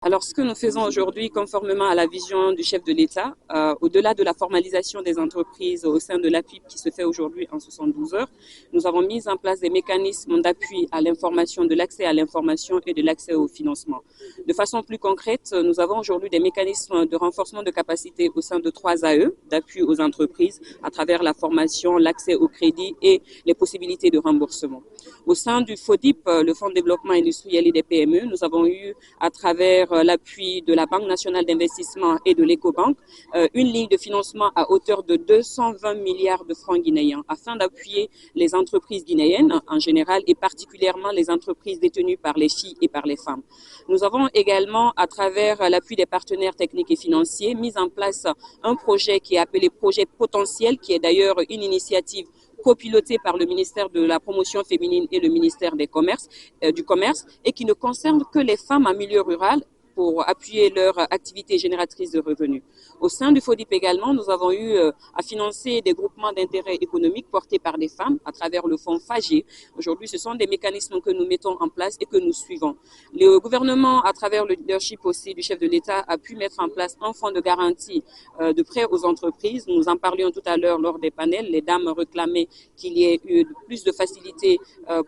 Alors, ce que nous faisons aujourd'hui, conformément à la vision du chef de l'État, au-delà de la formalisation des entreprises au sein de l'APIP qui se fait aujourd'hui en 72 heures, nous avons mis en place des mécanismes d'appui à l'information, de l'accès à l'information et de l'accès au financement. De façon plus concrète, nous avons aujourd'hui des mécanismes de renforcement de capacité au sein de 3 AE, d'appui aux entreprises à travers la formation, l'accès au crédit et les possibilités de remboursement. Au sein du FODIP, le Fonds de développement industriel et des PME, nous avons eu à travers l'appui de la Banque nationale d'investissement et de l'Ecobank, une ligne de financement à hauteur de 220 milliards de francs guinéens afin d'appuyer les entreprises guinéennes en général et particulièrement les entreprises détenues par les filles et par les femmes. Nous avons également, à travers l'appui des partenaires techniques et financiers, mis en place un projet qui est appelé projet potentiel, qui est d'ailleurs une initiative copilotée par le ministère de la promotion féminine et le ministère du commerce et qui ne concerne que les femmes en milieu rural pour appuyer leur activité génératrice de revenus. Au sein du FODIP également, nous avons eu à financer des groupements d'intérêt économique portés par des femmes à travers le fonds FAGE. Aujourd'hui, ce sont des mécanismes que nous mettons en place et que nous suivons. Le gouvernement, à travers le leadership aussi du chef de l'État, a pu mettre en place un fonds de garantie de prêts aux entreprises. Nous en parlions tout à l'heure lors des panels. Les dames réclamaient qu'il y ait eu plus de facilité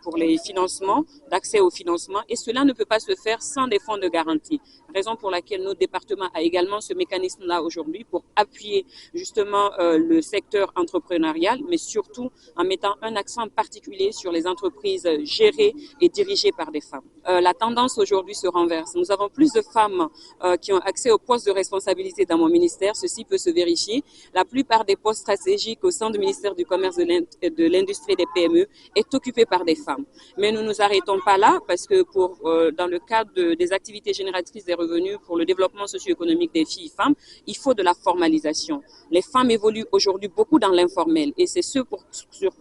pour les financements, d'accès au financement, et cela ne peut pas se faire sans des fonds de garantie. Raison pour laquelle notre département a également ce mécanisme-là aujourd'hui pour appuyer justement le secteur entrepreneurial, mais surtout en mettant un accent particulier sur les entreprises gérées et dirigées par des femmes. La tendance aujourd'hui se renverse. Nous avons plus de femmes qui ont accès aux postes de responsabilité dans mon ministère. Ceci peut se vérifier. La plupart des postes stratégiques au sein du ministère du Commerce, de l'Industrie et des PME est occupée par des femmes. Mais nous ne nous arrêtons pas là parce que dans le cadre des activités génératrices des revenus pour le développement socio-économique des filles et femmes, il faut de la formalisation. Les femmes évoluent aujourd'hui beaucoup dans l'informel et c'est sur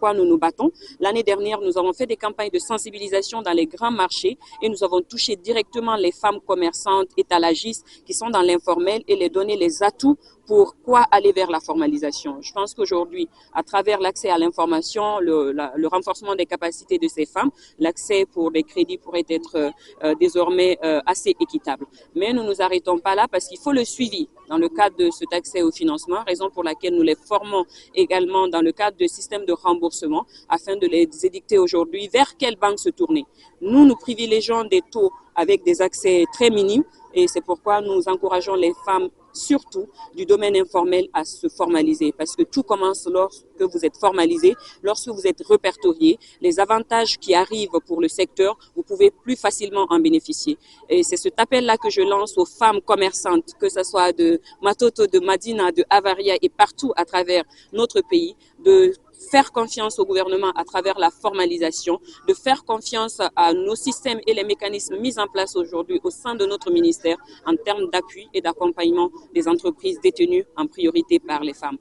quoi nous nous battons. L'année dernière, nous avons fait des campagnes de sensibilisation dans les grands marchés et nous avons touché directement les femmes commerçantes, étalagistes qui sont dans l'informel et les donner les atouts pour quoi aller vers la formalisation. Je pense qu'aujourd'hui, à travers l'accès à l'information, le renforcement des capacités de ces femmes, l'accès pour des crédits pourrait être désormais assez équitable. Mais nous ne nous arrêtons pas là parce qu'il faut le suivi dans le cadre de cet accès au financement, raison pour laquelle nous les formons également dans le cadre de systèmes de remboursement afin de les édicter aujourd'hui vers quelle banque se tourner. Nous privilégions des taux avec des accès très minimes et c'est pourquoi nous encourageons les femmes surtout du domaine informel à se formaliser parce que tout commence lorsque vous êtes formalisé, lorsque vous êtes répertorié. Les avantages qui arrivent pour le secteur, vous pouvez plus facilement en bénéficier. Et c'est cet appel-là que je lance aux femmes commerçantes, que ce soit de Matoto, de Madina, de Avaria et partout à travers notre pays, de faire confiance au gouvernement à travers la formalisation, de faire confiance à nos systèmes et les mécanismes mis en place aujourd'hui au sein de notre ministère en termes d'appui et d'accompagnement des entreprises détenues en priorité par les femmes.